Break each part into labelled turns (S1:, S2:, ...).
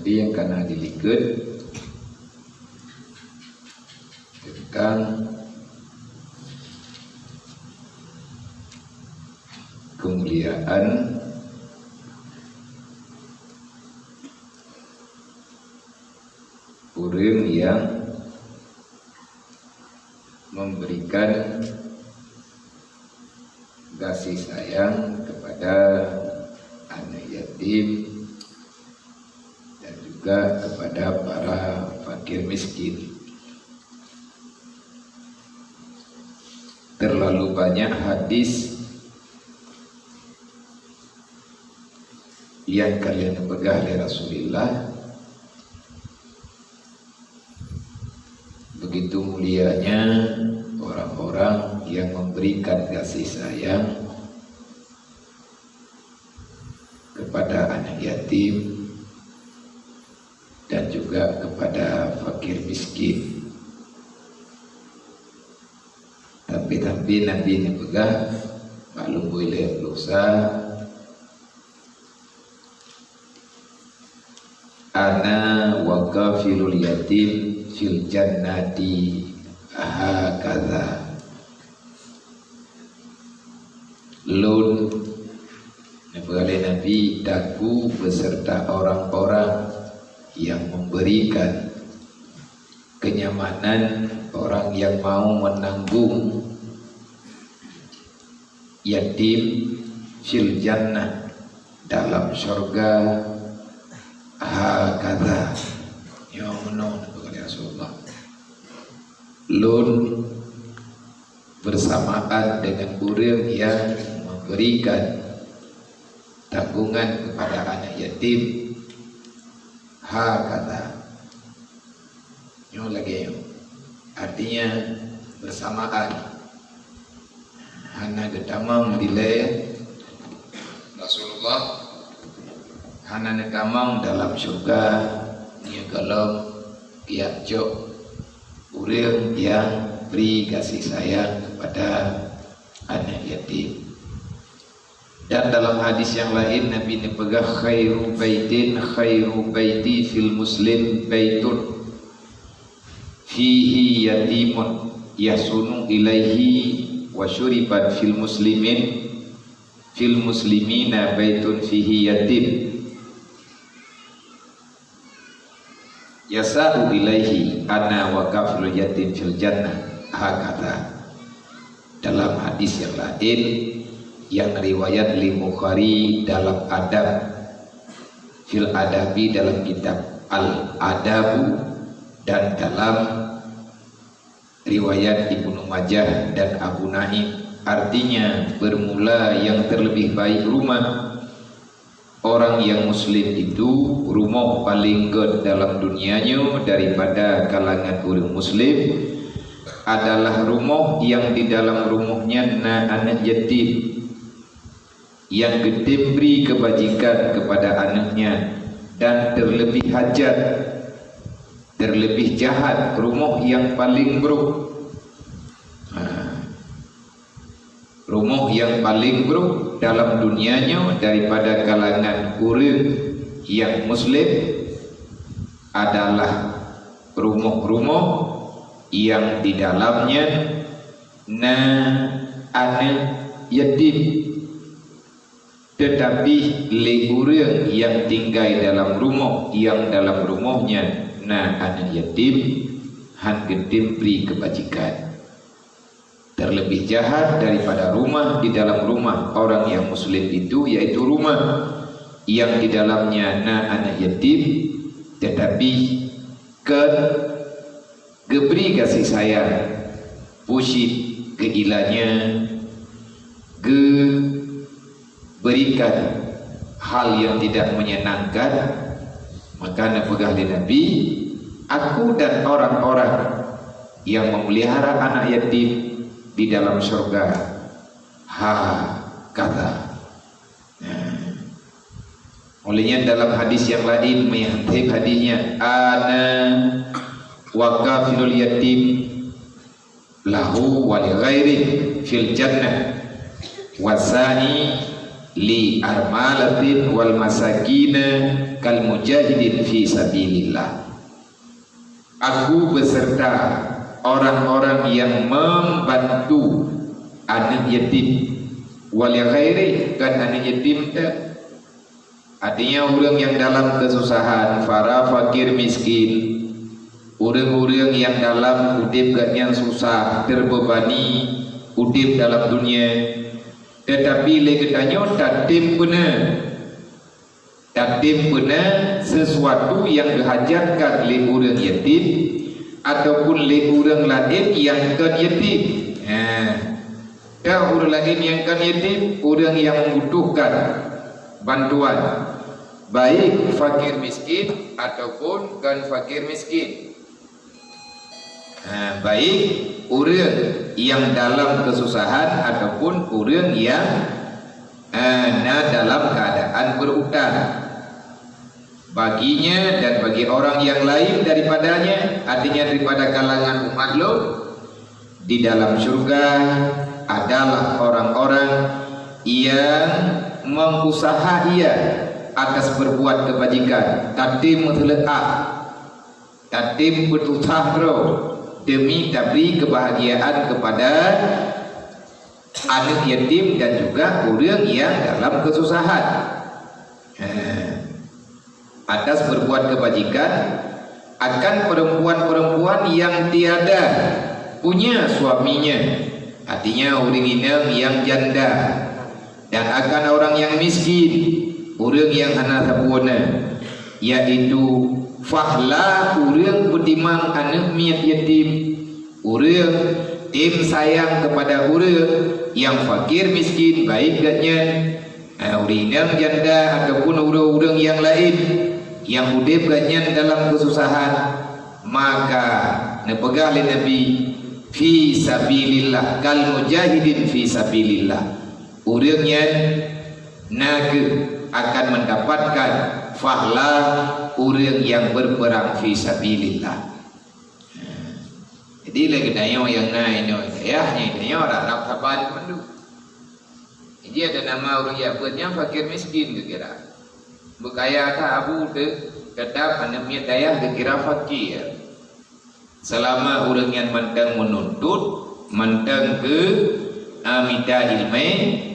S1: Jadi yang karena dilikeun tentang kemuliaan urang yang memberikan kasih sayang kepada anak yatim dan juga kepada para fakir miskin. Terlalu banyak hadis yang kalian pegang dari Rasulullah, begitu mulianya orang-orang yang memberikan kasih sayang kepada anak yatim dan juga kepada fakir miskin. Tapi Nabi ini pegang maklum boleh dosa. Ana wa kafilul yatim fil jannati hakadha. Lun Nabi daku beserta orang-orang yang memberikan kenyamanan, orang yang mau menanggung yatim fil jannah dalam surga hakadha. Ya menon kepada Rasulullah. Lun bersamaan dengan urang yang memberikan tanggungan kepada anak yatim hakadha. Yo lagi yo. Artinya bersamaan. Hana getamang dilay Rasulullah. Hana nekamang dalam surga nia galom kiat jok urang yang beri kasih sayang kepada anak yatim. Dan dalam hadis yang lain Nabi ini pegang khairu baiti fil muslim baitun fihi yatimun yasunu ilaihi wa syuribat fil muslimina baitun fihi yatim yasa'u ilaihi ana wa kafirul yatim fil jannah hakata. Dalam hadis yang lain yang riwayat li Bukhari dalam adab fil adabi dalam kitab al adabu dan dalam riwayat Ibnu Majah dan Abu Naim, artinya bermula yang terlebih baik rumah orang yang muslim itu, rumah paling good dalam dunianya daripada kalangan orang muslim adalah rumah yang di dalam rumahnya anak yatim yang gede beri kebajikan kepada anaknya dan terlebih hajat, terlebih jahat, rumah yang paling buruk. Rumah yang paling buruk dalam dunianya daripada kalangan orang yang muslim adalah rumah-rumah yang di dalamnya anak yatim. Tetapi le orang yang tinggal dalam rumah yang dalam rumahnya anak yatim han gede beri kebajikan, terlebih jahat daripada rumah di dalam rumah orang yang muslim itu, yaitu rumah yang di dalamnya anak yatim tetapi geberi kasih sayang pusit keilanya berikan hal yang tidak menyenangkan. Maka Nabi, aku dan orang-orang yang memelihara anak yatim di dalam surga kata. Olehnya dalam hadis yang lain mengintip hadisnya ana wa kafilul yatim lahu wa li ghairi fil jannah wasani li armalatin wal masakina kal mujahidin fi sabilillah. Aku beserta orang-orang yang membantu anak yatim wal ghairi, kan anak yatim artinya orang yang dalam kesusahan, para fakir miskin, orang-orang yang dalam udip yang susah, terbebani udip dalam dunia, tetapi legetannya tatim benar sesuatu yang dihajatkan oleh orang yatim ataupun oleh orang lain yang kan yatim. Orang lain yang kan yatim, orang yang membutuhkan bantuan, baik fakir miskin ataupun kan fakir miskin. Baik orang yang dalam kesusahan ataupun orang yang dalam keadaan berutang, baginya dan bagi orang yang lain daripadanya, artinya daripada kalangan umat lo, di dalam surga adalah orang-orang yang mengusaha ia atas berbuat kebajikan, tatim mutlaqah, tatim berusaha demi tabri kebahagiaan kepada anak yatim dan juga orang yang dalam kesusahan. Atas berbuat kebajikan akan perempuan-perempuan yang tiada punya suaminya, artinya orang yang janda, dan akan orang yang miskin, orang yang hana sabuna, yaitu fahla orang berdimang anak miat yatim, orang tim sayang kepada orang yang fakir miskin, baik gatnya orang yang janda ataupun orang-orang yang lain yang udip gatnya dalam kesusahan, maka nepegah oleh Nabi fi sabilillah kal mujahidin fi sabilillah, orangnya naga akan mendapatkan fahla orang yang berperang fi sabilillah. Jadi lagi dayo yang naik ayahnya dayo orang nak sabar mandu. Jadi ada nama orang yang bernya fakir miskin kira. Berkaya tak abu tetap anak miat daya kira fakir. Selama orang yang mentang menuntut, mentang ke minta ilmu,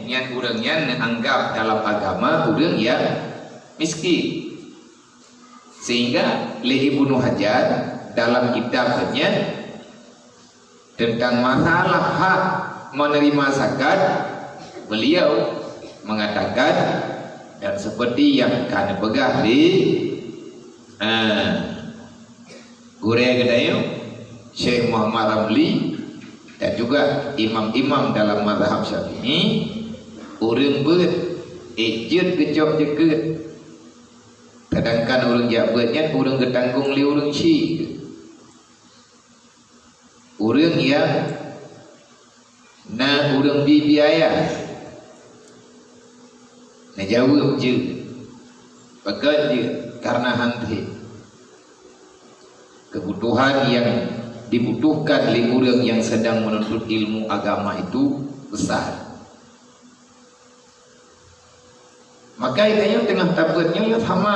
S1: yang orang yang anggap dalam agama orang yang miskin. Sehingga oleh Ibnu Hajar dalam kitabnya tentang masalah hak menerima zakat, beliau mengatakan, dan seperti yang kan pegah di Guraya Gedayo Syekh Muhammad Ramli dan juga imam-imam dalam mazhab Syafi'i, orang ber ejut kecok jeket, sedangkan orang jabatnya orang ketanggung li orang syik, orang yang orang biaya nak jawab je pakai je karena hanti kebutuhan yang dibutuhkan oleh orang yang sedang menuntut ilmu agama itu besar. Maka itu tengah tabutnya ya sama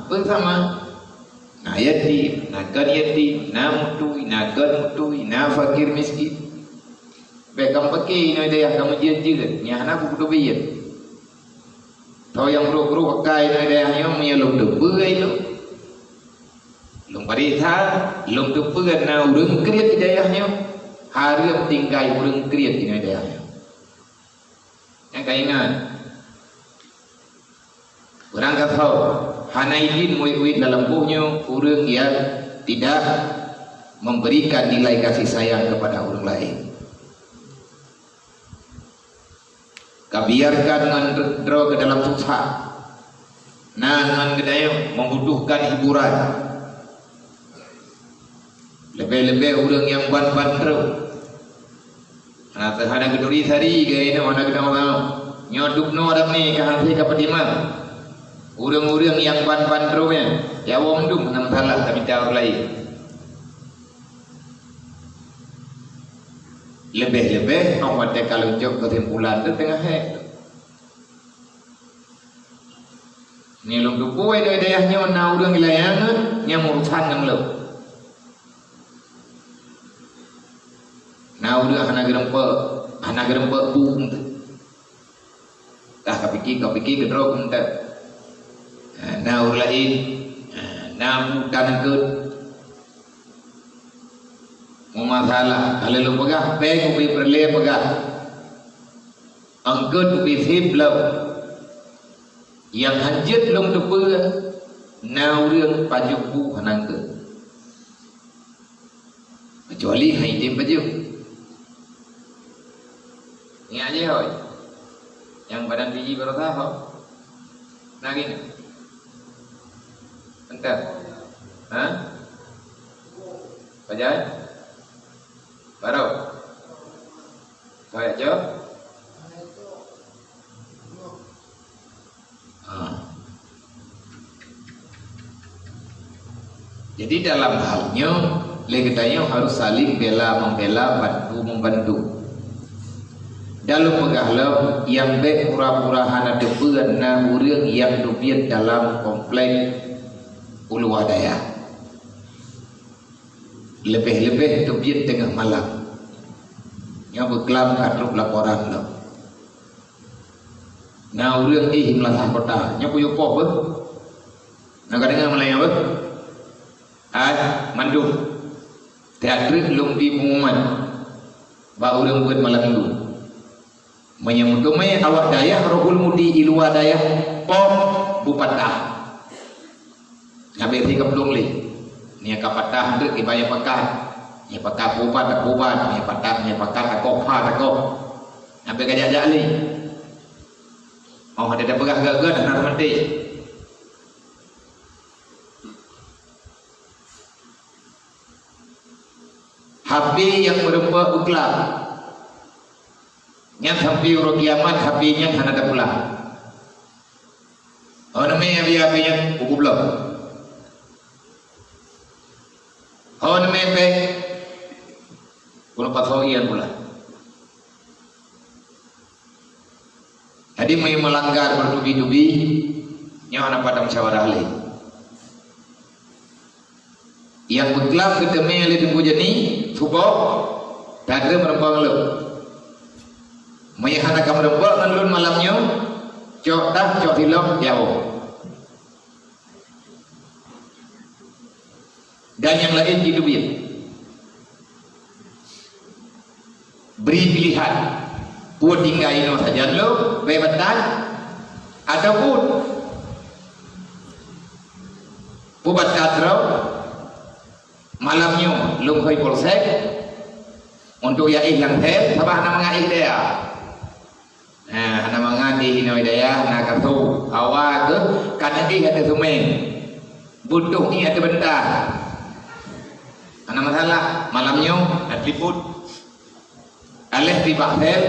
S1: bersama na yatim, na kan yatim, na mutui, na kan mutui, na fakir miskin. Bekam pakai ini dia kamu jerit-jerit, nya anak buku dobiat. Tahu yang bro-bro pakai ini dia yang menyelum debai itu. Lung parita, lung debai na urang kriat idayahnya. Harap tinggal urang kriat ini idayahnya. Yang kaingan orang kata hanaidin muid dalam buhnya orang yang tidak memberikan nilai kasih sayang kepada orang lain. Kabiarkan ngandro ke dalam susah. Ngan gedaya membutuhkan hiburan. Lebih-lebih orang yang ban-ban terus. Anak terhadap keduri sari gaya ini mana kita mau nyodup no orang ni kehansi kepetimang. Orang-orang yang ban-ban terusnya, ya wong dum nang salah tapi cara lain. Lebih-lebih awak kalau jok kesimpulan tu tengah Ni lung tu poi dayahnya na urang ilayang nya urusan ngam lo. Na urang hana gerempe bung tu. Dah kapiki gedrok ente. Na ur lain na bukan ke masalah kalau lu pegah peng ubi perle pegah angkut ubi siblau yang hanjit lung depa na urang pajuk bu hanang ke kecuali hai tim pajuk ni aja hoi yang badan biji berasa ho nah gini entar Bajai baru saya jawab jadi dalam halnya legetanya harus saling bela membela, bantu membantu. Dalam pegahlau yang baik pura-pura hana depan na urang yang dubiat dalam komplek Uluwadaya. Lebih-lebih dubiat tengah malam. Yang berkelam kadruk laporan lo. Na urang himlah kota. Nya puyo pop be. Na kadang Melayu be. Mandu. Teatrik lung di pengumuman. Ba urang buat malam minggu. Menyambut domai awak daya rohul mudi ilua daya pom bupatah ngabe ti kaplong li ni kapatah ndek ibaya pakah ni pakah bupat ni patah ni pakah kok pa kok ngabe gajak li mau ada pegah gagal dan mati habis yang merembak uklah yang sampai urut kiamat habisnya hana ada pulang. Oh namanya habisnya buku blok. Oh namanya pe, pulau pasoian pula. Jadi mau melanggar bertubi-tubi, yang hana pada musyawarah leh. Yang beklap kita meli tunggu jadi, subok, tak ada merempang lo. Mayahana kamu rembak ngelun malamnya cok dah cok hilong jauh dan yang lain hidupin beri pilihan buat tinggalin saja lo bebetan ataupun buat kadraw malamnya lumpai polsek untuk yaih yang tel sabah nama ngaih dia hana mangati hina hidayah na kartu awak ke kanati ada sumen butuh ni ada benda hana masalah malamnya ada liput alih di baksel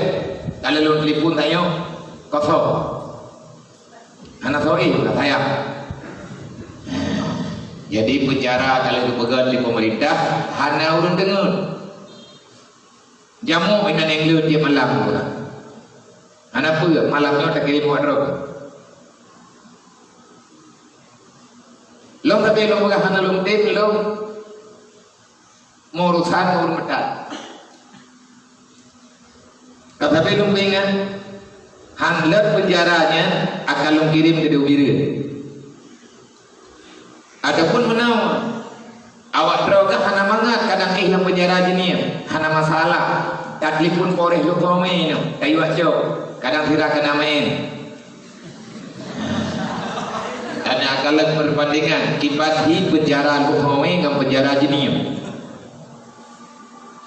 S1: kalau lu telefon tayo kosong hana soi saya jadi penjara kalau dipegang di pemerintah hana urun dengar jamu ina nenglut dia malam pula anak pun malamnya tak kirim wardrobe. Long tapi long bukan hanya long tim long urusan urus medat. Tapi long ingat handler penjaranya akan long kirim ke Dewiri. Adapun menau awak droga hana mangat kadang yang penjara jenis hana masalah. Tak telefon poreh lu komen kayu aja. Kadang tidak kena main dan akalan perbandingan kibat penjara luhoi dengan penjara jenis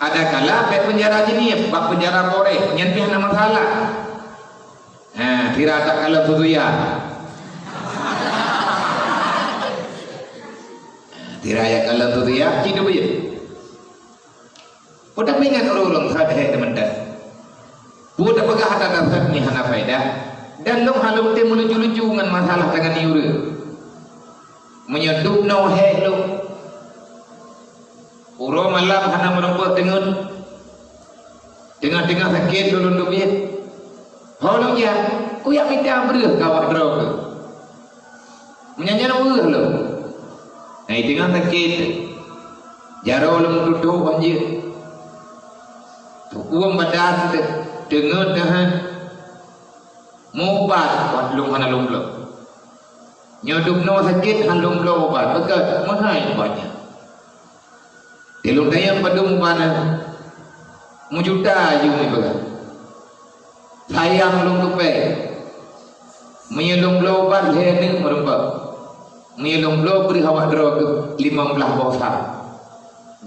S1: ada kala penjara jenis bak penjara koreh nyentuh nama masalah tidak tak kala butuya tidak ya kala butuya hidup aja udah mengingat orang-orang sadar teman-teman buat apakah ada dasar ni hana faedah dan long halung te melucu-lucu dengan masalah dengan iura menyedup no he lo uro malam hana merempat dengan tengah sakit dulu dubiat holong ya ku yang minta ambrih kawak drog menyanyi lo. Nah itu kan sakit. Jaro lo duduk banjir. Uang badan dengar dah. Mobat buat lung hana lung lo. Nyodup no sakit halung lo obat. Betul mahal banyak. Telung dayang padung mana. Mujuta je ni bagai. Sayang lung kepe. Menyelung lo obat leher merempak. Menyelung lo beri awak draw ke 15 bosan.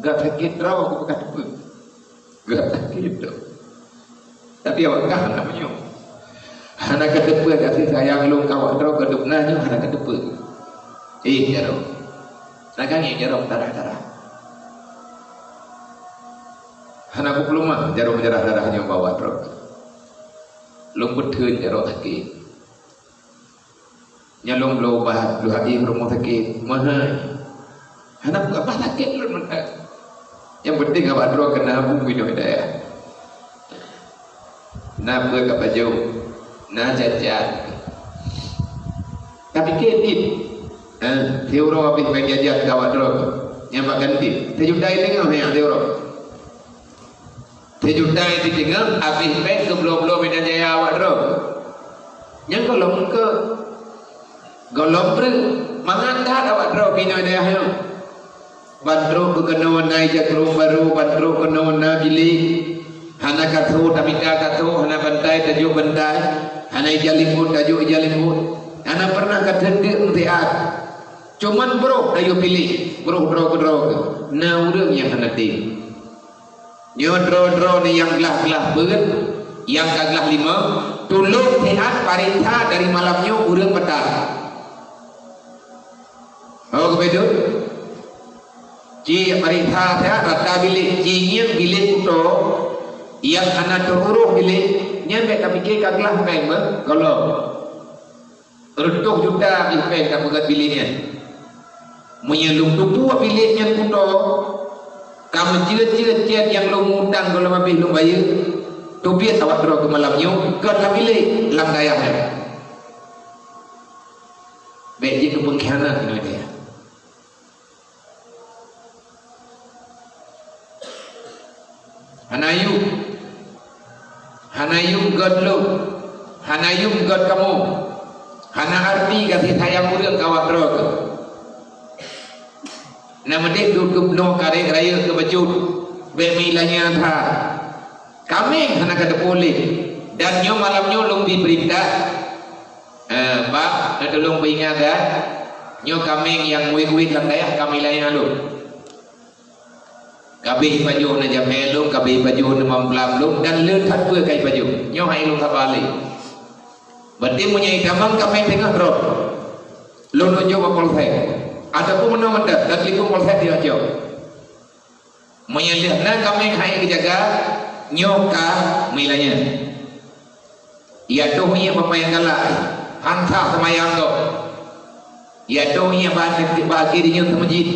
S1: Gak sakit draw aku pakai apa? Gak sakit draw. Tapi awak kah namanya. Anak kedepa kasih sayang lung kawak draw ke dupnanya anak kedepa. Jaro. Nakangnya jaro darah-darah. Anak aku belum mah jarum darah-darahnya bawa draw. Lung betul jaro sakit. Nyalong lo bahat lo hati rumah sakit mahal. Anak bukan apa sakit lo mana. Yang penting awak draw kena bumi no daya. Na ber kat baju, na jajan. Tapi kedip. Teuro habis main jajan awak draw. Yang mak ganti. Tejudai tengah yang teuro. Tejudai di tengah habis main sebelum-belum main jaya awak draw. Yang kalau ke golong ber mangandat awak draw pino dia hayo bandro kena naik jatrum baru bandro kena na bilik hana katho tamika katho hana bantai tajuk bantai hana ijalimbut tajuk ijalimbut hana pernah kadendik mutiat cuman bro ayo pilih bro draw na urang yang hana tim nyo draw ni yang gelah-gelah beut yang kaglah 5 tulung sehat parintah dari malamnya urang petang. Oh kebetul. Ci parintah saya rata bilik cinya bilik kuto yang anak teruruh bilik nyampe tapi ke kaglah peng ber kalau reduh juta peng tak pegat biliknya menyelung tupu biliknya kuto kamu jeut-jeut yang lo ngundang kalau habis lo bayar tu biar awak draw ke malamnya ke dalam bilik lang dayahnya baik je ke pengkhianat ini dia. Hanayum God lo, Hanayum God kamu, Hana arti kasih sayang urang kawat drog. Nama dia duduk no karek raya ke bejut, bemilanya tha. Kami hana kata boleh dan nyo malamnya long diperintah. Pak, nak tolong beringat nyo kami yang wit-wit lang daya kami layan lo. Kabeh baju na jamelo, kabeh baju na mamplam dan letak pun kai baju. Nyo hai lu kabali. Berarti punya damang kami tengah drop. Lu nunjuk polsek. Ada pun menang ada dan liku polsek dia jauh. Menyelihat na kami hai jaga nyoka milanya. Ya tu punya pemayang galak. Hantar semayang tu. Ya tu punya bagi dia tu masjid.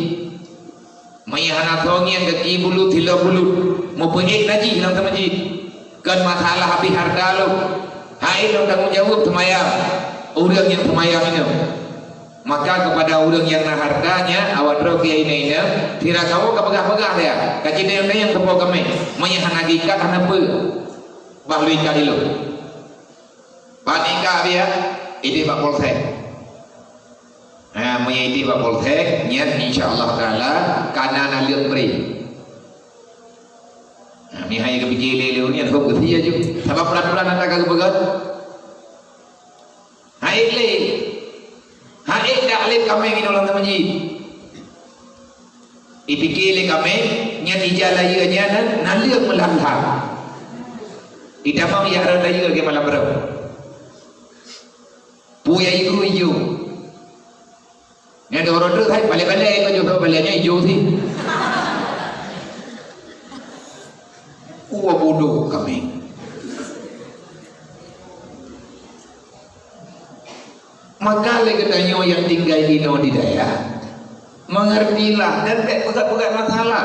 S1: Maya anak thongnya kaki bulu tila bulu mau pergi lagi dalam masjid kan masalah habis harta lo hai lo tanggung jawab semayang orang yang semayang ini maka kepada orang yang nak hartanya awak draw kiai ini tidak kau kepegah-pegah dia kaji dia yang kepo kami maya anak gikat anak apa bahlui kali lo panika dia ini pak polsek. Mengikuti Pak Polsek niat insyaAllah ta'ala kanan alir beri ni hanya kepikir leleu ni aku bersedia je sebab pelan-pelan nak kagak begat haik dah alif kami ni dalam masjid dipikir le kami niat ijalaya nya nalir melantar tidak mau ya raya ke malam berapa puya iku ijo. Yang ada orang tu saya balik-balik kau juga baliknya hijau sih. Bodoh kami. Maka lagi tanya yang tinggal di daerah, mengertilah dan tak pegat-pegat masalah.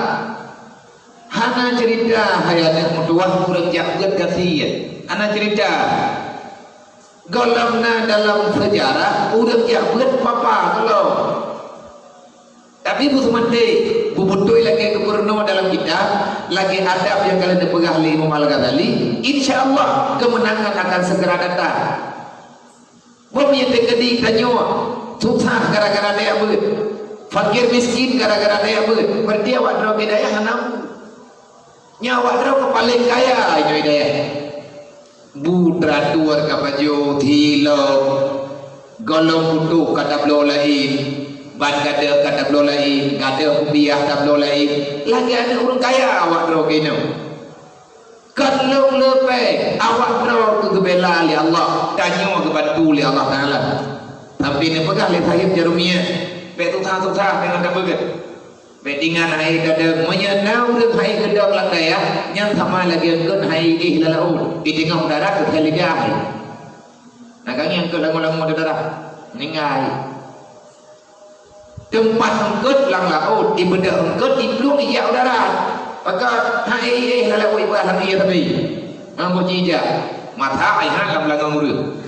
S1: Hana cerita hayatnya mutuah kurang jagat kasih. Hana cerita Golongna dalam sejarah udah jabut papa kalau. Tapi bu semante bu betul lagi kepurno dalam kitab lagi adab yang kalian dipegah oleh Imam Al-Ghazali, insyaallah kemenangan akan segera datang. Bumi yang terkedi tanyo susah gara-gara dia ber, fakir miskin gara-gara dia ber, berarti awak drop hidayah hanam nyawa drop paling kaya itu hidayah. Budratur kapajo thilok golong putu kata belo lain ban kata kata belo lain kata kubiah kata belo lain lagi ada orang kaya awak dro kena kalau lepe awak dro ke bela li Allah tanya ke bantu li Allah Taala tapi ni pegah le sahib jarumia pe tu susah dengan dah beget pe dengan hai kada menyenau de hai gedang lang daya yang sama lagi keun hai ih lalaun di tengah darat ke lidah nah kang yang ke lango-lango darat ningai tempat engkut lang laut di benda engkut di belum iya darat maka hai lalaun ibu alam iya tapi mampu jija mata ai ha lam lango ngurus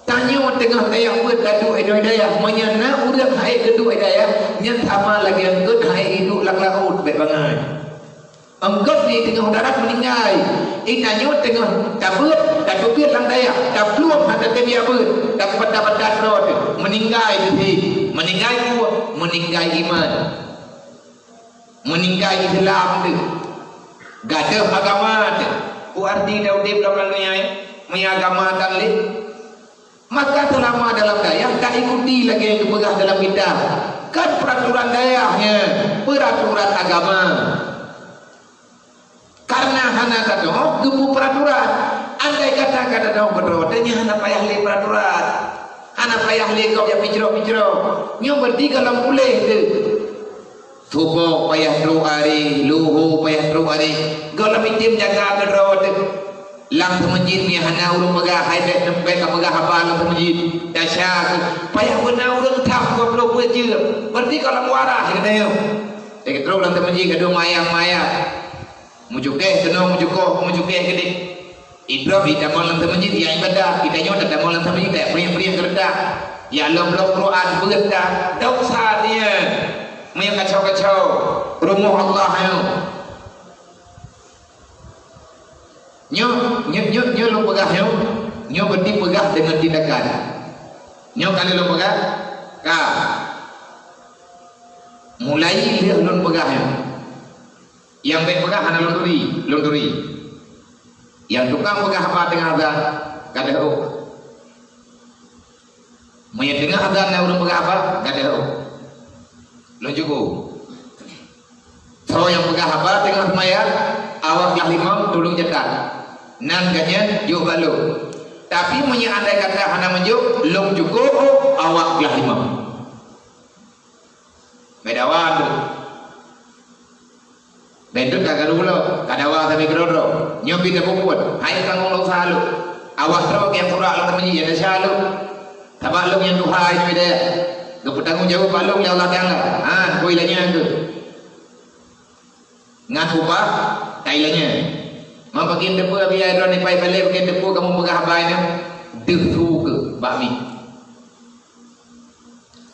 S1: tanya tengah daya buat gaduh daya menyana urang hai gaduh daya nyen sama lagi engkut hai hidup lang laut bet bangai engkut di tengah darat meninggal tanya tengah cabut dan tupir lang daya dah belum ada temia ber dah pendapat rod meninggal di meninggal ku meninggal iman meninggal Islam tu gaduh agama tu ku arti dah udip dalam langnya mengagama dan li maka selama dalam daya tak ikuti lagi yang dipegah dalam kitab kan peraturan dayanya peraturan agama karena hana kata gebu peraturan andai kata dong berdotanya hana payah li peraturan hana payah li kau yang picro nyo berarti kalau boleh tu subuh payah tru hari luhu payah tru hari kalau mitim jaga kedrot lang ke masjid ni hana urang megah hai dek nempe ka megah apa lang ke masjid dahsyat payah benar urang tak goblok beje berarti kalau muarah kata yo dek terus lang ke masjid gaduh mayang-mayang mujukeh kena mujukeh gede idrof di dalam lang ke masjid ya ibadah kita nyo dalam lang ke masjid tak priang keredak ya lom Quran berdak dosa dia maya kacau-kacau rumah Allah yo nyo lo pegah nyo berarti pegah dengan tindakan nyo kali lo pegah ka mulai dia lo pegah yang baik pegah hana londuri yang tukang pegah apa tengah azan kada ho maya tengah azan na urang pegah apa kada ho lo juga so yang pegah apa tengah semaya awak yang limam tolong cetak nan ganyan juk balu tapi punya andai kata hana menjuk long cukup awak belah imam medawan tu bentuk kagak dulu kadawa tapi kerodro nyobi ke puput hai tanggung lo salu awak terok yang pura lang temenyi jadi salu tabak long yang tuhai ni dia bertanggung jawab balong ya Allah Taala koi lanya tu ngaku pa tailanya mampakin depu biar drone pai balik pakai depu kamu pegah bainnya defu ke bakmi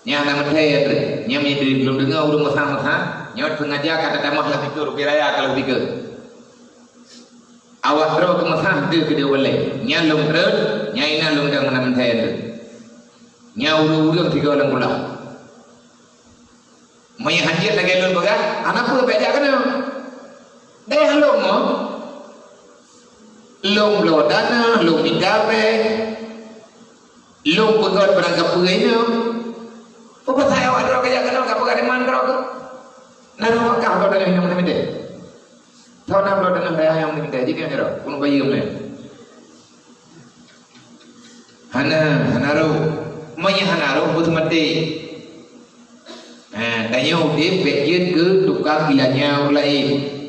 S1: nya nama saya tu nya mi belum dengar urang masang-masang nyot sengaja kata damah lah pikir rupiah raya kalau pikir awak terus ke masang de ke dia balik nya lom terus nya ina lom dah nama saya tu nya urang tiga orang pula mai hadir lagi lom pegah anak pun beda kan dah halom long lodana long digabe long pegot berangkat punya apa saya awak drok aja kenal kapag ada man drok naro makah lo dengan yang mende tahu nam lo dengan saya yang mende jadi kan drok pun bayi umne hanaro maya hanaro butuh mati tanya udip bejen ke tukang bilanya lain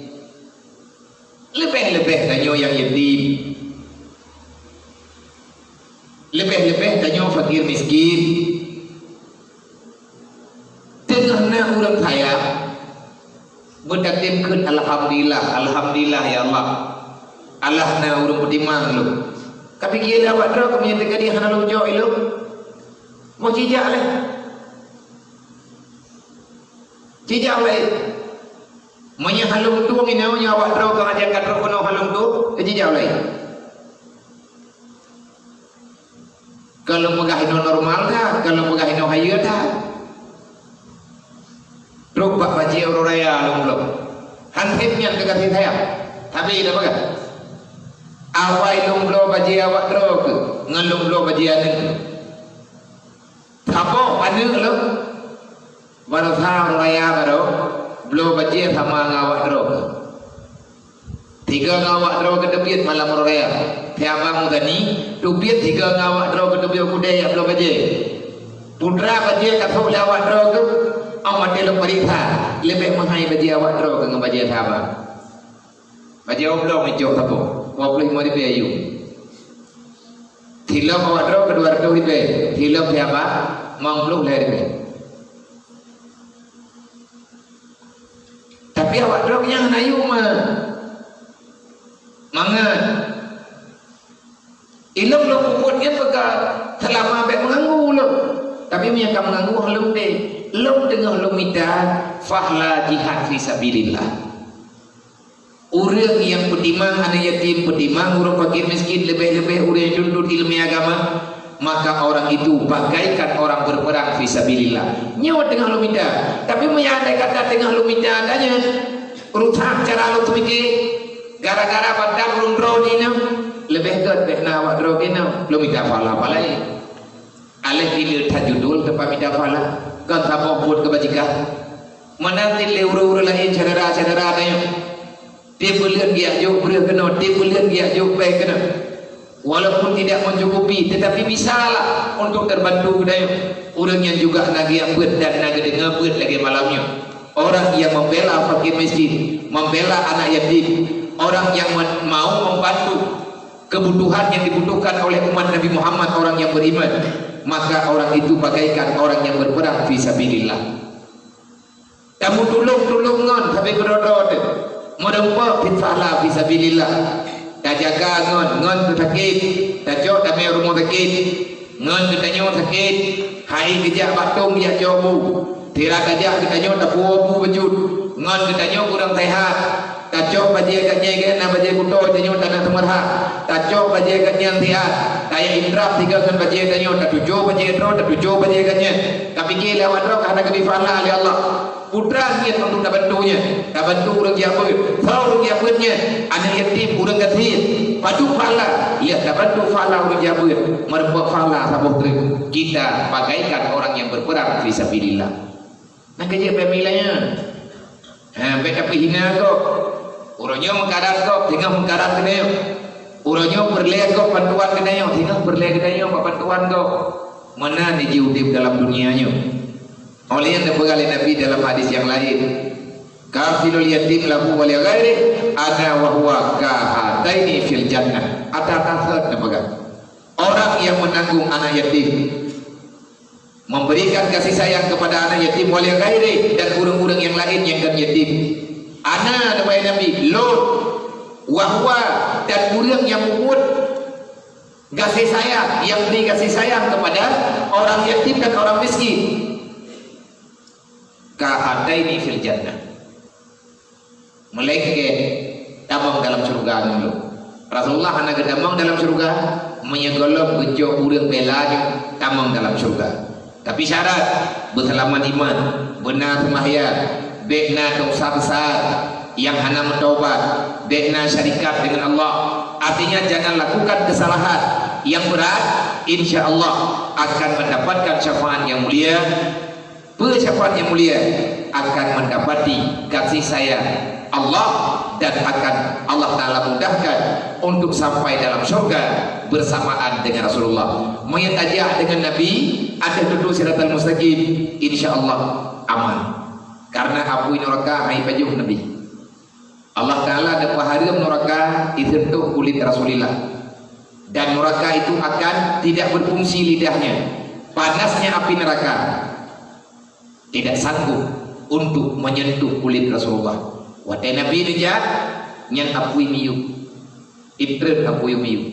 S1: lebih tanyo yang yatim lebih tanyo fakir miskin tengahnya orang kaya berdatim kun alhamdulillah ya Allah Allah na urung pedimang lu. Tapi kia awak dro kau menyatakan dia hana lu jauh lu. Mau cijak lah. Cijak lah. Manya halung tu ngina nya awak dro kau ajarkan dro kono halung tu, cijak lah. Kalau megah ino normal dah, kalau megah ino haya dah. Dro bak baji orang raya lu lu. Hansipnya ke kasih saya. Tapi dah baga. Awai lunglo baji awak dro ke ngelunglo baji ane apa ane lo baru tha raya baru blo baji sama ngawak dro tiga ngawak dro ke tepiat malam raya tiaba mudani tupiat tiga ngawak dro ke tepiat kudaya blo baji putra baji kasau lawak dro ke amat dia periksa lebih mahai baji awak dro ke ngabaji thaba baji oblo mejo tapo 25 ribu ayu. Thilok awak dro ke 200 ribu. Thilok siapa? 50 ribu. Tapi awak dro yang ayu mah. Mangan. Ilok lo puputnya pekat selama abek mengganggu lo. Tapi mereka mengganggu halum deh. Lo tengah lo minta fahla jihad fi sabilillah. Orang yang pedimang, anak yatim pedimang, orang fakir miskin, lebih-lebih orang yang duduk ilmu agama, maka orang itu bagaikan orang berperang fisabilillah. Nyawa tengah lu minta, tapi menyadai kata tengah lu minta adanya rusak cara lu mikir, gara-gara pada burung drone ini, lebih kat bekna awak drone ini, lu minta fala palai. Alih pilih tajudul tempat minta fala, kan tak buat kebajikan. Mana tilai uru-uru lain cedera-cedera adanya. Dia boleh dia jauh berat kena, dia boleh dia jauh baik kena. Walaupun tidak mencukupi, tetapi bisalah untuk terbantu kedai. Orang yang juga nagi abad dan nagi dengar abad lagi malamnya. Orang yang membela fakir miskin, membela anak yatim, orang yang mau membantu kebutuhan yang dibutuhkan oleh umat Nabi Muhammad, orang yang beriman, maka orang itu bagaikan orang yang berperang fisabilillah. Kamu tolong ngon sampai kerodot. Merempak fitfahlah fisabilillah. Dah jaga ngon tu sakit. Dah jauh dah main rumah sakit. Ngon tu tanya sakit. Hai kejap batung dia cobu. Tira kejap kita tanya tak puapu bejut. Ngon tu tanya kurang sehat. Tak jauh bajai katnya kan bajai kuto tanya tak nak semerhat. Tak jauh bajai katnya sehat. Daya indrap tiga kan bajai tanya tak tujuh bajai dro tak tujuh bajai katnya. Tapi kira lewat dro kerana kebifahlah oleh Allah. Putra niat untuk dah bantunya, dah bantu orang yang apa, tahu orang yang apanya, anak yatim orang kasih, padu fala, lihat dah bantu fala orang yang apa, merempak fala sabuh terus. Kita bagaikan orang yang berperang fisabilillah. Nak kerja pemilanya, mereka hina kau, orangnya mengkarat kau, tengah mengkarat kedai, orangnya berleh kau bantuan kedai, tengah berleh kedai, bantuan kau, mana dijiudip dalam dunianya. Oleh yang dipegang Nabi dalam hadis yang lain, kafilul yatim lahu wali ghairi ana wa huwa kahataini fil jannah. Atas dipegang. Orang yang menanggung anak yatim, memberikan kasih sayang kepada anak yatim wali ghairi dan orang-orang yang lain yang kan yatim. Ana namanya Nabi Lot wa huwa dan orang yang membuat kasih sayang, yang beri kasih sayang kepada orang yatim dan orang miskin. Kahadaini fil jannah. Melengket damang dalam surga dulu. Rasulullah anak damang dalam surga, menyegolong bejo urang belanya damang dalam surga. Tapi syarat berselamat iman, benar sembahyang, bekna dosa besar yang hana bertaubat, bekna syarikat dengan Allah. Artinya jangan lakukan kesalahan yang berat, insya Allah akan mendapatkan syafaat yang mulia. Syafaat yang mulia akan mendapati kasih sayang Allah dan akan Allah Ta'ala mudahkan untuk sampai dalam surga bersamaan dengan Rasulullah. Mayat ajak dengan Nabi ada duduk siratal mustaqim, insya Allah aman. Karena apu neraka hai pajuh Nabi. Allah Ta'ala ada paharam neraka disentuh kulit Rasulullah, dan neraka itu akan tidak berfungsi lidahnya. Panasnya api neraka tidak sanggup untuk menyentuh kulit Rasulullah. Wadai Nabi dijak nyan apui miyu. Itren apu yumiu.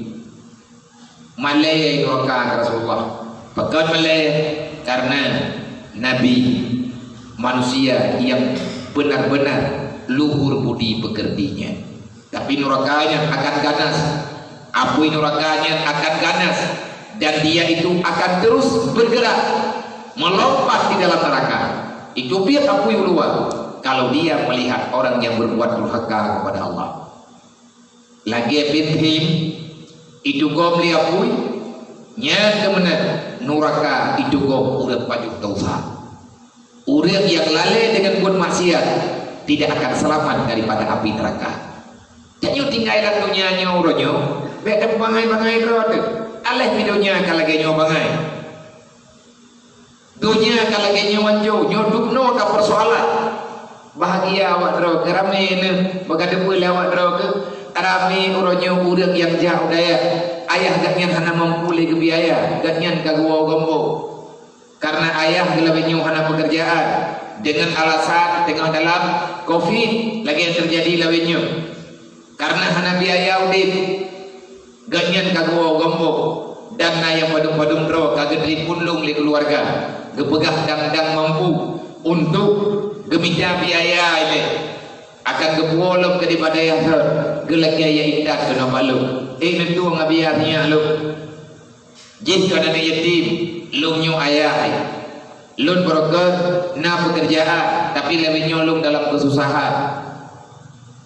S1: Malay neraka Rasulullah. Pekan malay karena Nabi manusia yang benar-benar luhur budi pekertinya. Tapi nerakanya akan ganas. Api nerakanya akan ganas. Dan dia itu akan terus bergerak melompat di dalam neraka. Itu biar api luar. Kalau dia melihat orang yang berbuat durhaka kepada Allah. Lagi pintim itu kau beli api. Nyata benar neraka itu kau udah pajuk dosa. Orang yang lalai dengan buat maksiat tidak akan selamat daripada api neraka. Jangan tinggalkan dunia uronyo. Beda bangai-bangai rod. Aleh videonya kalau genyo bangai. Dunia kalau genyo wanjo, nyoduk no tak persoalan. Bahagia awak drog, rame ne, bagada boleh awak drog. Rame uronyo urang yang jauh daya. Ayah gatnyan hana mampu le biaya, gatnyan kagua gombo. Karena ayah gelabnya hana pekerjaan dengan alasan tengah dalam Covid lagi yang terjadi lawinyo. Karena hana biaya udin ganyan kagua gombo dan yang padung-padung ro kaged punlung li keluarga gepegah dang-dang mampu untuk gemija biaya ini akan gepolom ke di badaya gelak ya indah kena malu nentu ngabiarnya lu jika ada yatim lung nyu ayah lun broker na pekerjaan tapi lebih nyolong dalam kesusahan.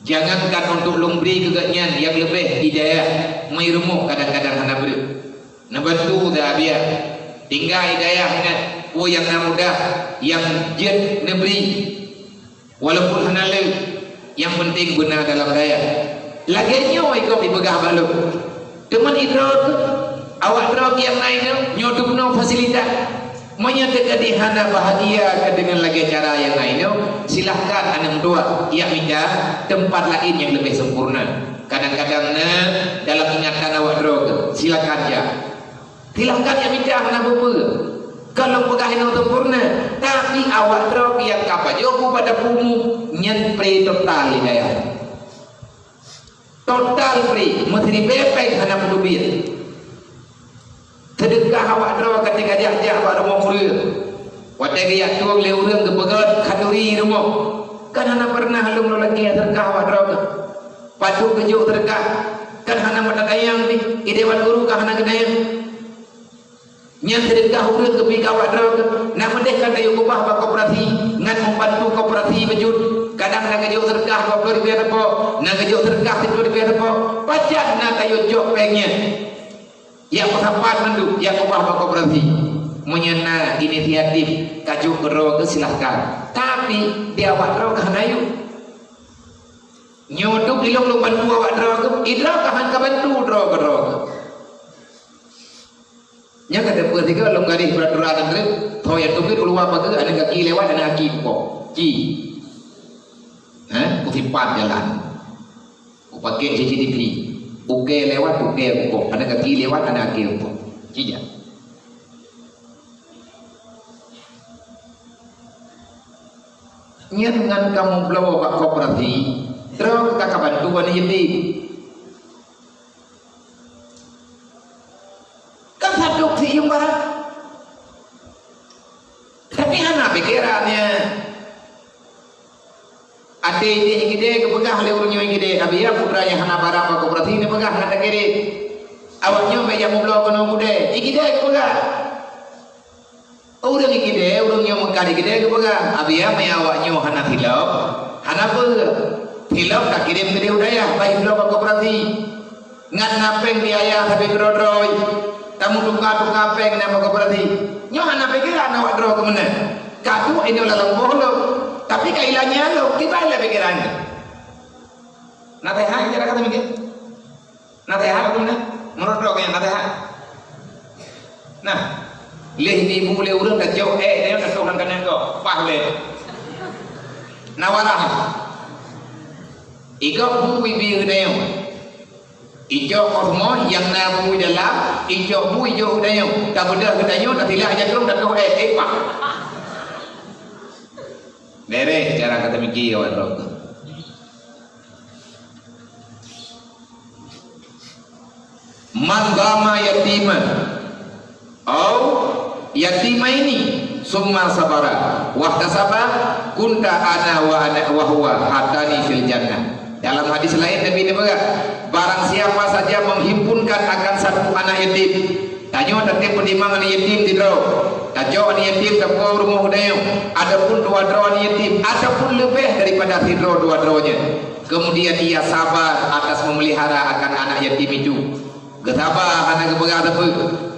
S1: Jangankan untuk lung beri kegatnyan yang lebih hidayah merumuk kadang-kadang hana beri nabantu dah biar tinggal hidayah ingat yang mudah yang jet neberi walaupun hana le yang penting guna dalam daya lagi nyo ikut dibegah balu teman idrok awak drog yang lain nyodup no fasilitas menyatakan di hana bahagia dengan lagi cara yang lain silahkan anda dua ia minta tempat lain yang lebih sempurna. Kadang-kadang dalam ingatan awak drog silakan ya silahkan ia minta hana bapa kalau pegang yang sempurna tapi awak drog yang kapal jauh pada pumu nyenpre total hidayah total free mesti dipepek hana pedubit sedekah awak draw ketika dia awak rumah mulia wadah dia tuang le urang kepegat kaduri rumah kan hana pernah lu lagi sedekah awak draw patu kejuk sedekah kan hana mata dayang ni idewan guru kan hana gedayang nya sedekah urang kepi awak draw nak mendek kayu kubah ba koperasi ngan membantu koperasi bejut kadang nak kejuk sedekah 20,000 depo nak kejuk sedekah 10,000 depo pajak nak kayu jok pengnya yang bersahabat menduk yang ubah koperasi menyena inisiatif kajuk gero ke silahkan tapi dia awak gero ke hanayu nyoduk dilong bantu awak gero ke idra kahan ka bantu gero nya kada peuh tiga long gadis peraturan andre tho yang tu keluar pagi ada kaki lewat ada kaki kok ci kutimpan jalan ku pakai CCTV uke lewat uke kok ada kaki lewat ada kaki kok cija nya dengan kamu belawa pak koperasi terus kita bantuan ini kan satu si yang barang tapi hana pikirannya ade ini gede kepegah le urunyo gede abia putra yang hana barang pak koperasi ini pegah hana gede awaknya be yang mublo kono gede gede kepegah urang gede urunyo mengkali gede kepegah abia me awaknya hana hilap hana pe hilap tak kirim gede udaya baik lo pak koperasi ngan napeng biaya tapi brodroy tamu tukar peng nama koperasi nyo hana pikiran awak dro ke mana kadu ini lalang bohlo tapi kailanya lo kita ada pikirannya nateha kira kata mikir nateha mana menurut dro yang nateha nah leh ni mulai urang dah jauh dia dah tahu kan kau pahle nawarah ikau bui bi udayong ijo kormo yang namu dalam ijo bu ijo udayong tak benda udayong tak tilah aja kelong tak kau pak bere cara kata mikir awak rok man dama yatima au yatima ini summa sabara wahtasaba kunta ana wa huwa hatani fil jannah. Dalam hadis lain Nabi ini barang siapa saja menghimpunkan akan satu anak yatim, tanyo tetap pendimangan yatim tidak, tajo anak yatim tapo rumah dayo, adapun dua anak yatim, adapun lebih daripada tidro dua-duanya. Kemudian ia sabar atas memelihara akan anak yatim itu. Getabah anak kebegat apa?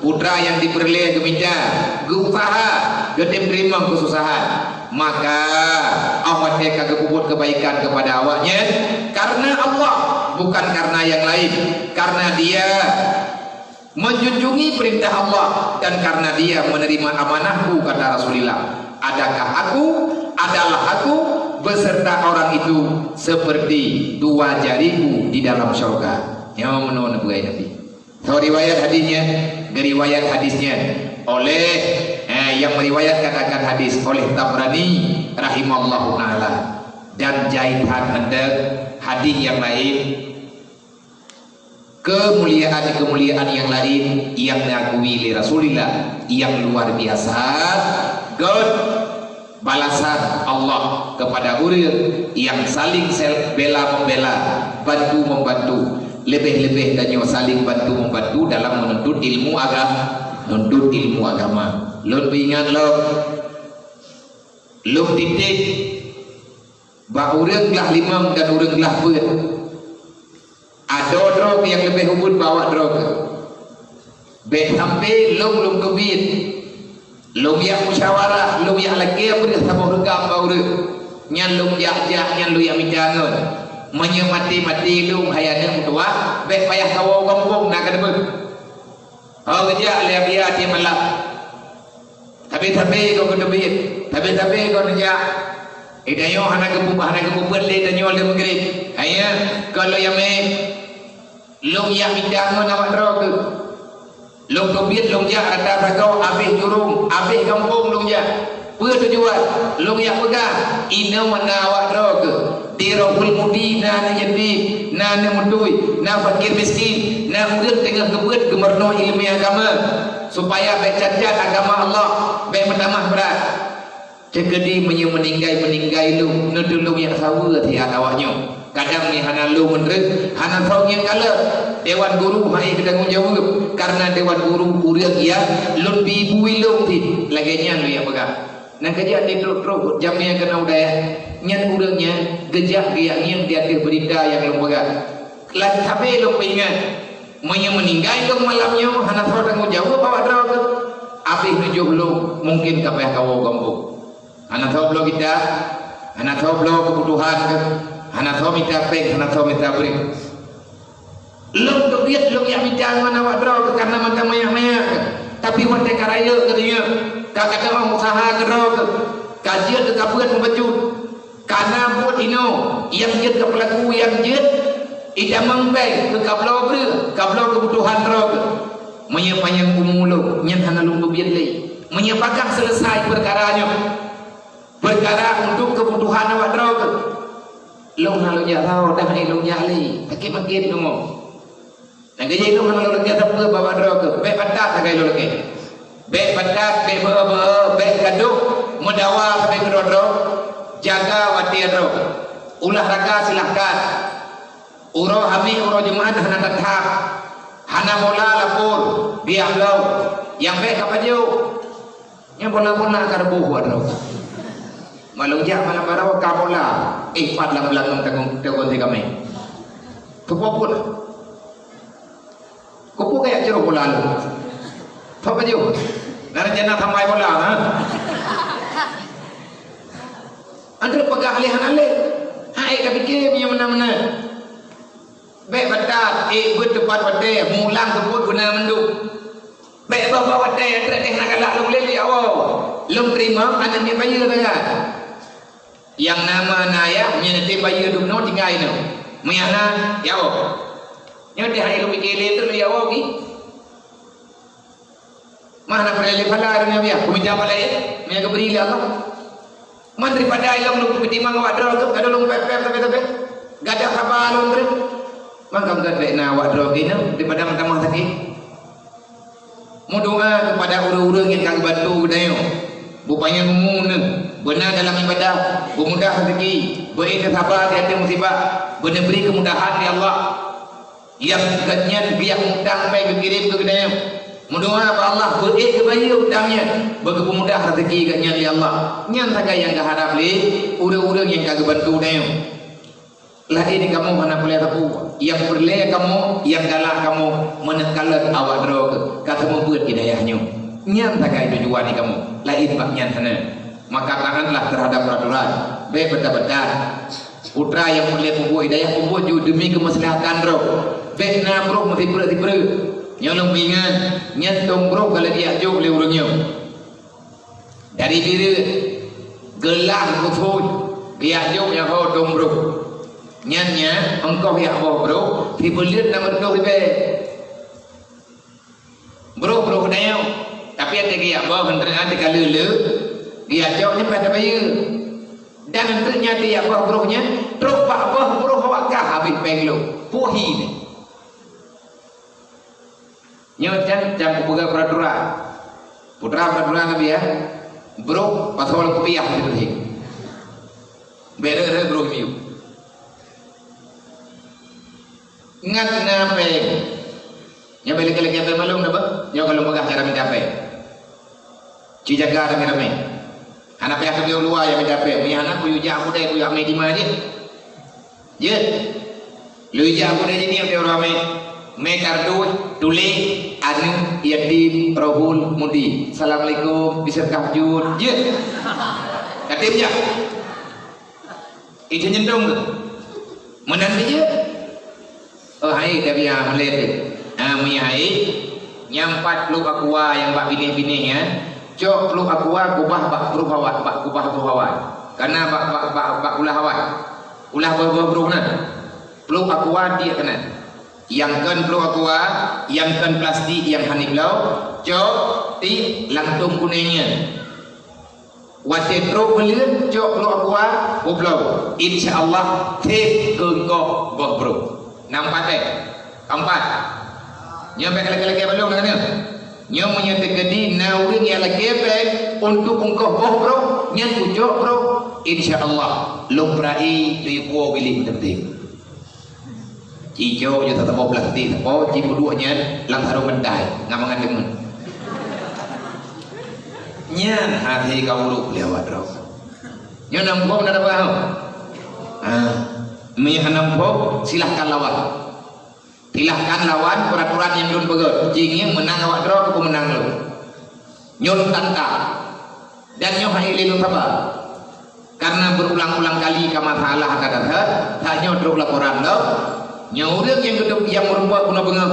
S1: Putra yang diperoleh geminja, geusaha, getem terima kesusahan. Maka awak mereka kebubut kebaikan kepada awaknya karena Allah, bukan karena yang lain. Karena dia menjunjungi perintah Allah dan karena dia menerima amanahku, kata Rasulullah. Adalah aku beserta orang itu seperti dua jariku di dalam syurga. Yang menurut Nabi. So riwayat hadisnya oleh yang meriwayatkan akan hadis oleh Tabrani rahimallahu taala dan jaitan hendak hadis yang lain, kemuliaan yang lain yang diakui oleh Rasulullah yang luar biasa. God balasan Allah kepada orang yang saling bela membela, bantu membantu, lebih-lebih dan saling bantu membantu dalam menuntut ilmu agama. Lon ingat lo titik ba urang lah limang dan urang lah ber. Ada drog yang lebih hubud bawa drog. Be sampai long kebit. Long yang musyawarah, long yang lagi apa sama regam ba urang. Nyan long jak nyan lu yang mijangan. Menyemati long hayana mutua, be payah kawo kampung nak ada ber. Oh kerja lihat dia di malam. Tapi kau kena duit. Tapi kau kerja. Idayo hana kebubur le danyo le mengrib. Ayah kalau yang long yang bidangan awak drog. Long duit long jak ada kau habis jurung, habis kampung long jak. Apa tujuan? Long yang pegang ina mana awak drog. Dirahul mudi na jadi na mudui na fakir miskin na murid tengah kebut gemerno ilmu agama supaya baca agama Allah baik menambah berat. Cegedi meninggai lu nudulung yang sawa tiada awaknya. Kadang ni hana lu menrek hana tahu yang kala dewan guru mai ketanggung jawab karena dewan guru urang yang lun bibu ilung ti laganya lu yang pegang. Nak kerja di truk jamnya kena udaya nyan urangnya gejak dia yang dia berita yang lembaga. Lagi tapi lu ingat meninggai lu malamnya hana tahu tanggung jawab bawa drog. Habis tujuh lu mungkin kapeh kau kampung. Hana tahu lu kita, hana tahu lu kebutuhan ke, hana tahu minta peng, hana tahu minta beri. Lu tu biar lu yang minta mana awak drog karena macam banyak. Tapi wanita karaya katanya kakak orang usaha drog kajian ke kabuat membacut karena buat ino yang jid ke pelaku yang jid ida mengbaik ke kablau kebutuhan drog menyepayang umulu nyan hana lu biar lagi menyepakah selesai perkaranya untuk kebutuhan awak drog lu halu jauh dah lu nyali makin lu dan gaji itu kalau lagi ada apa bawa drog, baik padat lagi lagi, baik padat, baik baik gaduh, mudawa sampai drog, jaga watir drog, olahraga silahkan, uro hami uro jemaah hana tetap, hana bola lapor, biar lau, yang baik apa jauh, yang bola karbu drog, malungjak malam barau kabola, padlam tanggung tiga mai, tupopun. Kau kayak ceruk bola lu, apa jauh? Nara jana thamai bola, ha? Antara pegang alihan alih, hai kami fikir punya mana. Baik batat, berdebat wadai, mulang sebut guna menduk. Baik bawa wadai, antara nak galak lu leli awal, lu terima, anak ni bayar dengan. Yang nama naya, menyentuh bayar dulu, no tinggal ini, menyana, ya awal. Yang dia hari lu mikir itu lu ya wagi. Mana perlu pala ni biar kumita pala ye, ni aku beri Allah. Man daripada ilmu lu piti mang wadro tu, ada lu pep tapi. Gada khabar lu beri. Maka enggak baikna awak drogina daripada mentamah sakit. Mau doa kepada orang-orang yang kagak bantu dayo. Bupanya ngomong benar dalam ibadah, bermudah rezeki, beri sabar di hati musibah, benar beri kemudahan ya Allah. Yang katnya biar mudang baik kirim ke dayo. Mendoa apa Allah beri kebaya utangnya, bagi pemudah rezeki katnya ya Allah. Nyan saja yang keharap li, orang-orang yang kagak bantu dayo. Lah ini kamu mana boleh tahu yang berleh kamu yang galak kamu menekalan awak drog kata membuat hidayahnya nyan tak itu tujuan kamu lain pak nyan sana maka tahanlah terhadap peraturan baik betul-betul putra yang boleh membuat hidayah membuat juga demi kemaslahatan drog baik na bro mesti pura-pura nyolong pingan nyantung bro kalau dia jauh oleh orangnya dari diri gelar betul dia jauh yang kau dong bro nyannya engkau ya Allah bro dibelit nama engkau ribe bro dayo tapi ada dia Allah hendak ada kalele dia jawabnya pada bayu dan hentaknya dia Allah bro nya truk pak Allah bro awak kah habis penglo puhi ni nyocan jang buka peraturan putra peraturan nabi ya bro pasal kopiah gitu sih beda bro miu ngat nape nya balik lagi apa malum napa nya kalau megah cara mencapai ci jaga rame-rame anak pihak dia luar yang mencapai punya anak punya jamu deh punya ame di mana dia je lu jamu deh ni dia rame me kartu tuli anu yatim rohul mudi assalamualaikum biserkah jun je katanya itu nyendong menanti je hai tapi yang melihat hai nyampat lu aqua yang bak bini-bini ya cok lu aqua kubah bak berubah bak kubah berubah karena bak ulah awat ulah berubah lu aqua dia kena yang kan lu aqua yang kan plastik yang hanik lau cok ti lantung kuningnya wate tro belian cok lu aqua ublau insyaallah tip kengkok bro nampak deh keempat nyampe laki-laki belum dengan nyom menyatakan di naurin yang laki untuk engkau bro nyan ucok bro insyaallah luprai ribu bilik tertib cijo je tetap mau plastik oh cipu duanya lang harum mendai ngamangan dengan nyan hati kau lu lewat bro nyan nampok nak apa menyampok silahkan lawan peraturan yang belum begut jing menang awak draw aku menang lu nyol tanta dan nyoh hailin sabar karena berulang-ulang kali kamasalah kata tak nyodrok laporan lo nyorek yang gedung yang merubah guna bengah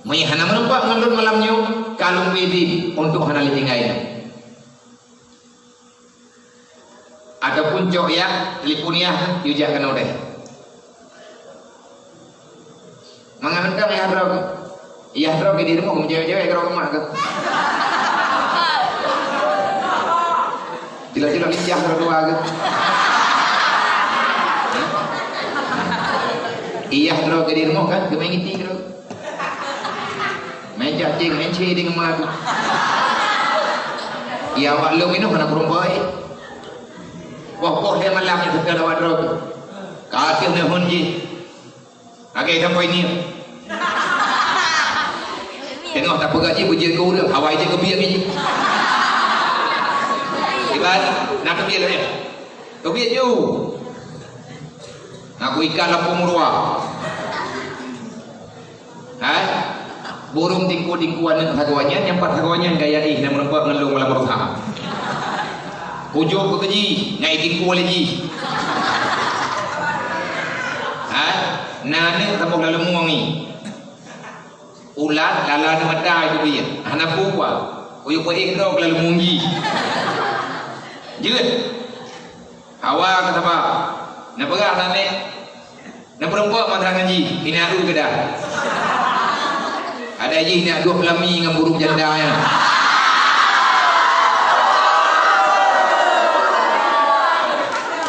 S1: menghana merubah ngalun malamnya kalung bedi untuk hanali tinggain adapun cok ya teleponia yujakan oleh mengantar ya drog di dirimu cewek-cewek kalau kemak ke jelas-jelas licah berdua ke iya drog di dirimu kan kemain ngiti drog main cacing main ceding emak iya awak lu minum kena perempuan wah dia malam yang segala wadrog kasih dia hunji agak sampai ini tengok tak pegaji puji kau dia hawai je kebiak ni iban nak kebiak lah ya kebiak je aku ikan lampung murua burung tingku-tingkuan yang hagawanya nyampat hagawanya gaya dan merempak ngelung malam berusaha Kujuk ke keji, ngaikin ku lagi. Nana tambah lalu muangi. Ulat lala mata itu dia. Anak buah. Uyuk baik dok lalu mungi. Jeut. Awak kata apa? Nak pegang sana. Nak perempuan matang ngaji. Ini aku ke dah. Ada je nak dua pelami dengan burung janda ya.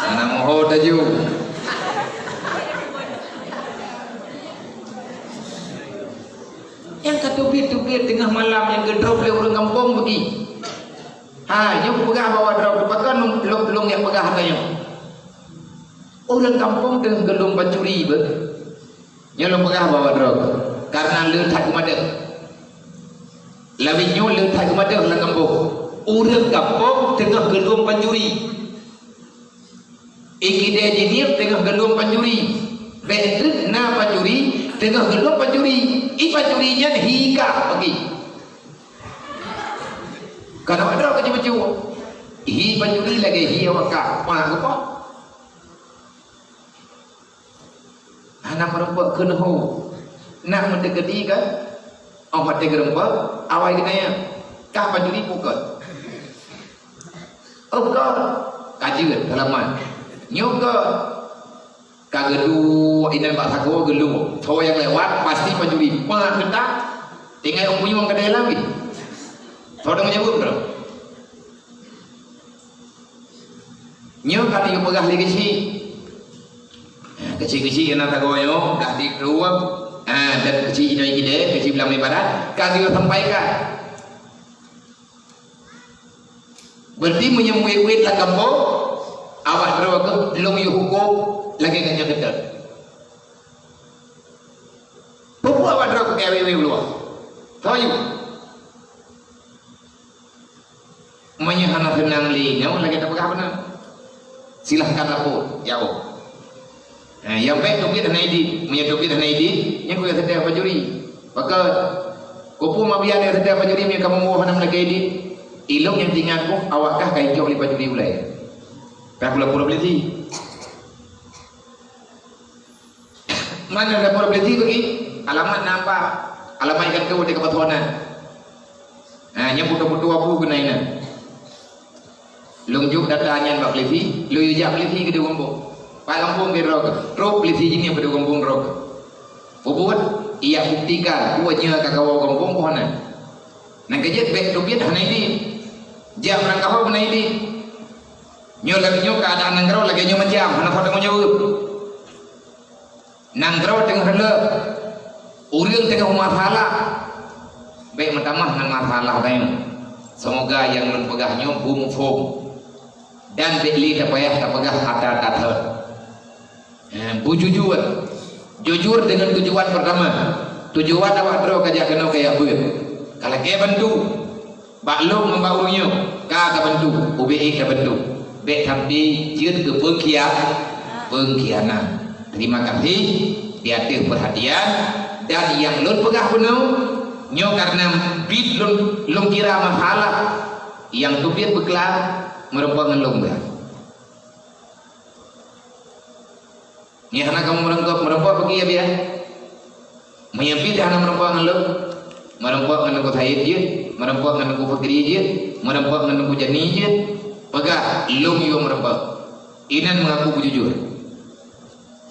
S1: Anak mohon dah ju. Yang ketubit-tubit tengah malam yang gedrop oleh orang kampung pergi. Dia pegah bawa drop, pakai long yang pegah harganya. Orang kampung dengan gelung pencuri ber. Yang long pegah bawa drop karena letak kumada. Lawinya letak kumada dalam kampung. Orang kampung tengah gelung pencuri. Ikide engineer tengah gelung pencuri. Bedrit na pencuri tengah gelung pencuri. Pencurinya hika pergi. Kalau ada kecil-kecil, pencuri lagi awak mana apa? Anak perempuan kena nak mendekati kan? Awak tergerempak, awak kenanya kah pencuri bukan? Bukan, kajian halaman. Nyoga kagedu inan pak sago gelu. Tahu yang lewat pasti pencuri. Mana kita? Tinggal orang punya orang kedai lagi. Tahu dah menyebut bro. Nyo kali yang pegah lagi si. Kecil-kecil yang nak tagoyo dah dikeluar. Dan kecil ini kita, kecil belah ibarat. Kali yang sampaikan. Berarti menyembuh-wet lah kampung. Awak terus ke long yu hukum lagi kan yang kedal. Buku awak terus ke KWW luar. Tahu you? Menyahana senang li, nyawa lagi tak pegang benar. Silahkan lapor, jawab. Yang baik topik dan ID, menyetopik dan ID, yang kau sedang pencuri. Maka kupu mabian yang sedang pencuri, yang kamu mau mana lagi ID, ilmu yang tinggal pun awakkah kau jauh lebih pencuri ulai. Kau pura-pura beli. Mana ada pura beli bagi? Alamat nampak, alamat ikan kau di kepatuanan. Yang butuh-butuh apa guna ini? Lungjuk datanya bak levi, lu yujak levi ke kampung. Pak kampung ke rok levi ini pada kampung rok. Buat ia buktikan buatnya kakak kampung pohon. Nak kerja baik dobiat hana ini. Jam rangkap hana ini. Nyol lagi nyol keadaan nanggrau lagi nyol macam hana pada menyebut. Nanggrau tengah rela. Uriang tengah masalah. Baik mentamah dengan masalah lain. Semoga yang mempegahnya bumfum. Dan beli tak payah tak pegah kata-kata. Jujur dengan tujuan pertama. Tujuan awak terus kerja kena kayak ber. Kalau kayak bantu, baklum membaunya, kagak bantu, UBE tak bantu. Baik tapi jid ke pengkhianat. Terima kasih, diatir perhatian dan yang lun pegah penuh, nyo karena bid lun kira masalah yang tupir beklar merupakan lomba. Ni anak kamu merempak pergi ya biar. Menyempit anak merempak ngeluk, merempak ngeluk Said je, merempak ngeluk Fakri je, merempak ngeluk Jani je. Pegah lom yo merempak. Inan mengaku jujur.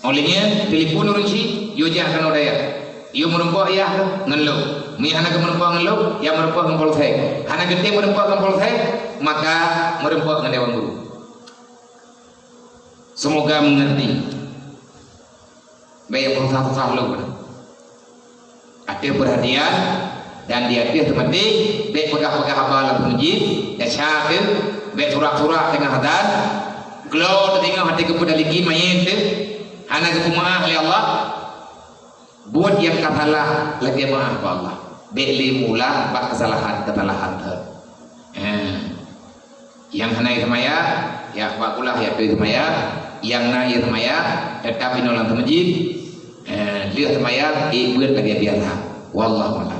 S1: Olehnya telefon orang si, yo jangan odaya. Yo merempak ya ngeluk. Ni anak merempak ngeluk, ya merempak ngempol saya. Anak gede merempak ngempol saya, maka merempak dengan Dewan Guru. Semoga mengerti. Baik berusaha lu. Ada perhatian dan dia tematik. Baik pegah-pegah abal masjid, ya syakir, baik surak-surak tengah hadan. Kalau tengah hati kepada lagi main tu, anak kekumaah oleh Allah. Buat yang katalah lagi maaf Allah. Baik mula bak kesalahan tu. Yang hanai semaya, ya bakulah ya tu semaya. Yang naik semaya, tetap inolang masjid. Lihat semaya, buat lagi biarlah. Wallahu a'lam.